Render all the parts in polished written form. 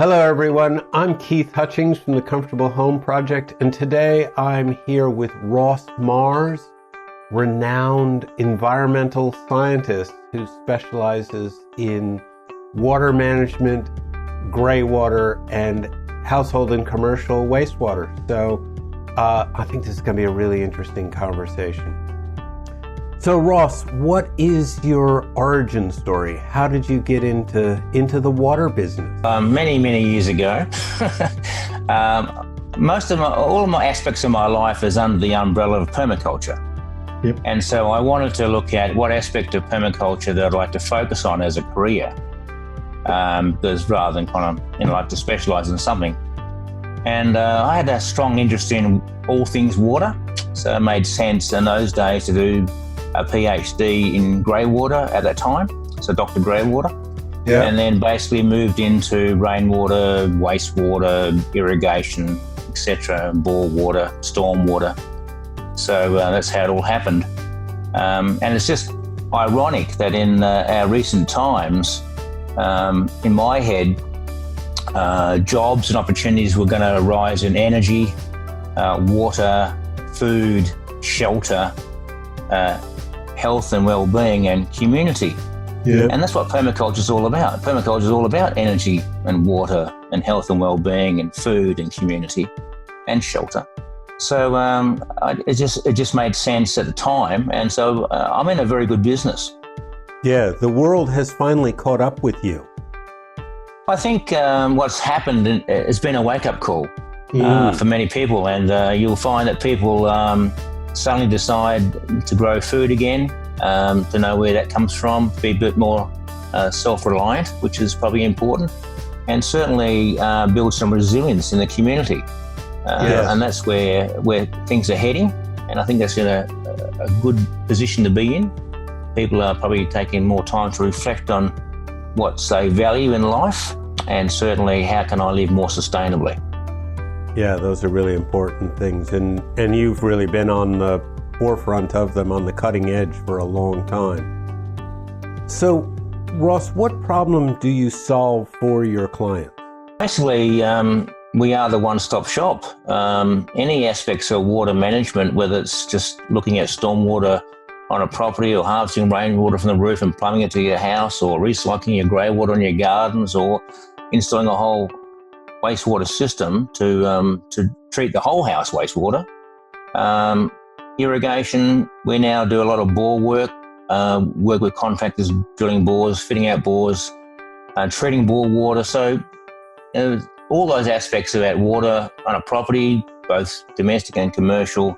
Hello everyone, I'm Keith Hutchings from the Comfortable Home Project, and today I'm here with Ross Mars, renowned environmental scientist who specializes in water management, greywater, and household and commercial wastewater. So I think this is going to be a really interesting conversation. So Ross, what is your origin story? How did you get into the water business? Many years ago. All of my aspects of my life is under the umbrella of permaculture. Yep. And so I wanted to look at what aspect of permaculture that I'd like to focus on as a career, because rather than like to specialize in something. And I had a strong interest in all things water, so it made sense in those days to do a PhD in greywater at that time, so Dr. Greywater. Yeah. And then basically moved into rainwater, wastewater, irrigation, etc., bore water, storm water. So that's how it all happened. And it's just ironic that in our recent times, in my head, jobs and opportunities were going to arise in energy, water, food, shelter, health and well-being, and community. Yeah. And that's what permaculture is all about. Permaculture is all about energy and water and health and well-being and food and community and shelter. So it just made sense at the time, and so I'm in a very good business. Yeah, the world has finally caught up with you. I think what's happened has been a wake-up call for many people, and you'll find that people suddenly decide to grow food again, to know where that comes from, be a bit more self-reliant, which is probably important, and certainly build some resilience in the community. Yes. And that's where things are heading, and I think that's in a good position to be in. People are probably taking more time to reflect on what they value in life, and certainly how can I live more sustainably. Yeah, those are really important things, and you've really been on the forefront of them, on the cutting edge for a long time. So, Ross, what problem do you solve for your clients? Basically, we are the one-stop shop. Any aspects of water management, whether it's just looking at stormwater on a property, or harvesting rainwater from the roof and plumbing it to your house, or recycling your greywater in your gardens, or installing a whole wastewater system to treat the whole house wastewater. Irrigation, we now do a lot of bore work, work with contractors drilling bores, fitting out bores, treating bore water. So all those aspects about water on a property, both domestic and commercial.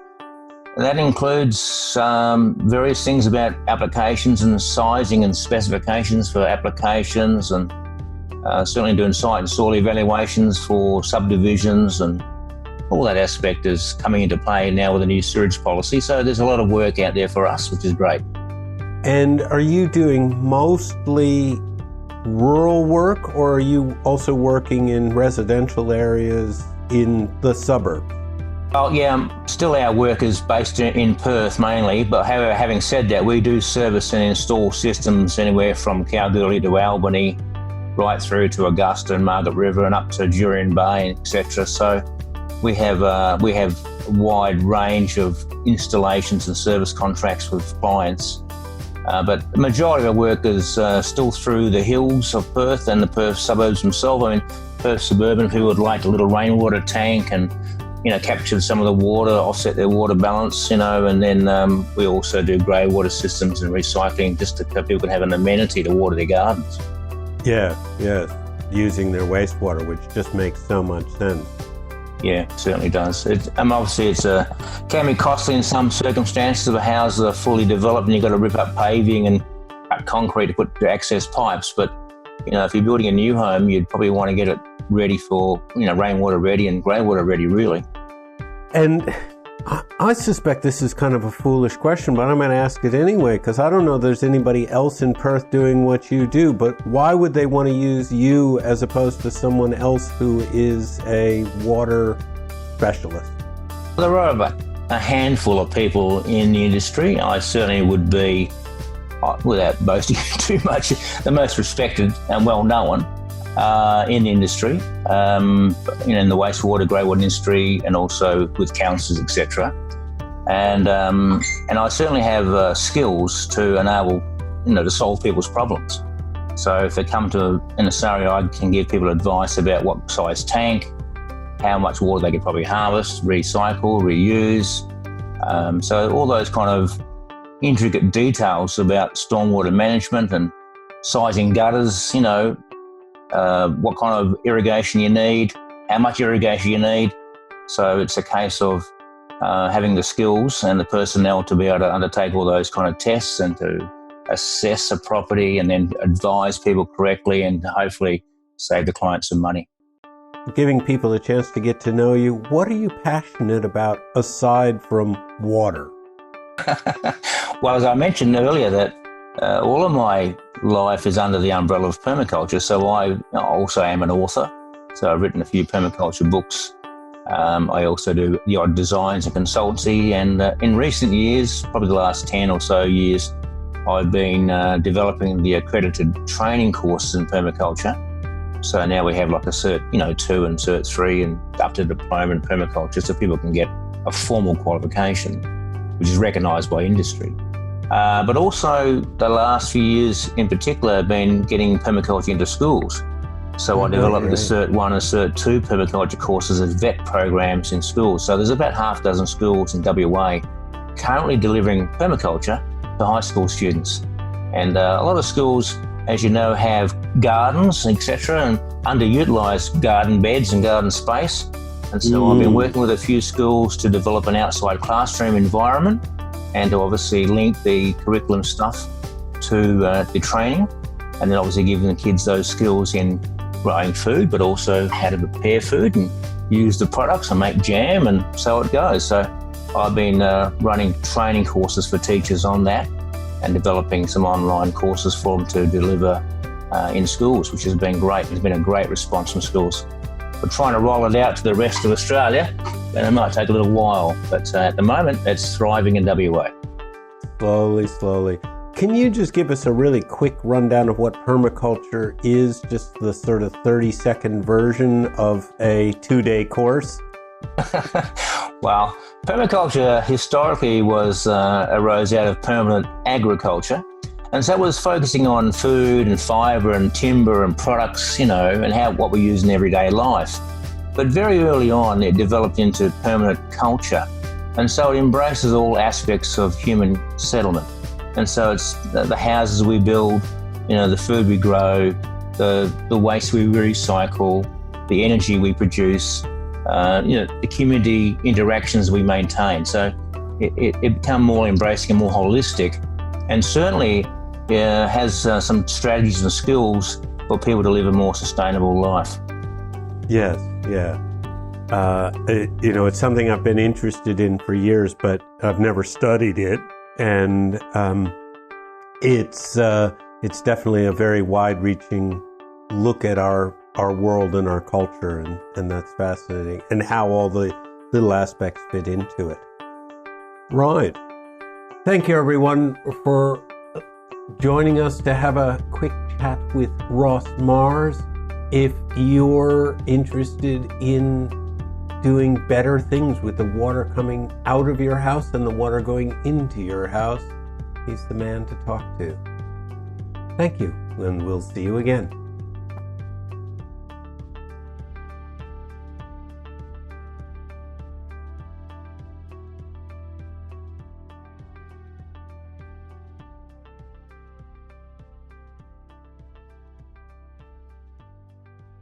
And that includes various things about applications and sizing and specifications for applications, and certainly doing site and soil evaluations for subdivisions, and all that aspect is coming into play now with the new sewage policy. So there's a lot of work out there for us, which is great. And are you doing mostly rural work, or are you also working in residential areas in the suburbs? Well, yeah, still our work is based in Perth mainly, but however, having said that, we do service and install systems anywhere from Kalgoorlie to Albany, right through to Augusta and Margaret River and up to Jurien Bay, etc. So we have a wide range of installations and service contracts with clients. But the majority of our work is still through the hills of Perth and the Perth suburbs themselves. I mean, Perth suburban people would like a little rainwater tank and, capture some of the water, offset their water balance, and then we also do greywater systems and recycling, just so people can have an amenity to water their gardens. Yeah, using their wastewater, which just makes so much sense. Yeah, it certainly does. Obviously, it can be costly in some circumstances if the houses are fully developed and you've got to rip up paving and cut concrete to access pipes. But, if you're building a new home, you'd probably want to get it ready for, rainwater ready and greywater ready, really. And I suspect this is kind of a foolish question, but I'm going to ask it anyway, because I don't know there's anybody else in Perth doing what you do, but why would they want to use you as opposed to someone else who is a water specialist? There are about a handful of people in the industry. I certainly would be, without boasting too much, the most respected and well-known. in the industry, in the wastewater, greywater industry, and also with councils, etc. And I certainly have skills to enable, to solve people's problems. So if they come to an scenario, I can give people advice about what size tank, how much water they could probably harvest, recycle, reuse. So all those kind of intricate details about stormwater management and sizing gutters, what kind of irrigation you need, how much irrigation you need. So it's a case of having the skills and the personnel to be able to undertake all those kind of tests and to assess a property and then advise people correctly and hopefully save the client some money. Giving people a chance to get to know you, what are you passionate about aside from water? Well, as I mentioned earlier, that all of my life is under the umbrella of permaculture. So I also am an author. So I've written a few permaculture books. I also do the odd designs and consultancy. And in recent years, probably the last 10 or so years, I've been developing the accredited training courses in permaculture. So now we have like a Cert 2 and Cert 3 and up to diploma in permaculture, so people can get a formal qualification, which is recognised by industry. But also the last few years in particular have been getting permaculture into schools. So I developed the Cert 1 and Cert 2 permaculture courses as vet programs in schools. So there's about half a dozen schools in WA currently delivering permaculture to high school students. And a lot of schools, as you know, have gardens, etc., and underutilised garden beds and garden space. And so I've been working with a few schools to develop an outside classroom environment and to obviously link the curriculum stuff to the training, and then obviously giving the kids those skills in growing food, but also how to prepare food and use the products and make jam, and so it goes. So I've been running training courses for teachers on that and developing some online courses for them to deliver in schools, which has been great. There's been a great response from schools. We're trying to roll it out to the rest of Australia, and it might take a little while, but at the moment it's thriving in WA. Slowly. Can you just give us a really quick rundown of what permaculture is, just the sort of 30-second version of a 2-day course? Well, permaculture historically arose out of permanent agriculture. And so it was focusing on food and fibre and timber and products, and what we use in everyday life. But very early on, it developed into permanent culture. And so it embraces all aspects of human settlement. And so it's the houses we build, the food we grow, the waste we recycle, the energy we produce, the community interactions we maintain. So it become more embracing and more holistic, and certainly has some strategies and skills for people to live a more sustainable life. Yes, yeah. It's something I've been interested in for years, but I've never studied it. And it's definitely a very wide-reaching look at our world and our culture, and that's fascinating, and how all the little aspects fit into it. Right. Thank you, everyone, for joining us to have a quick chat with Ross Mars. If you're interested in doing better things with the water coming out of your house and the water going into your house, he's the man to talk to. Thank you, and we'll see you again.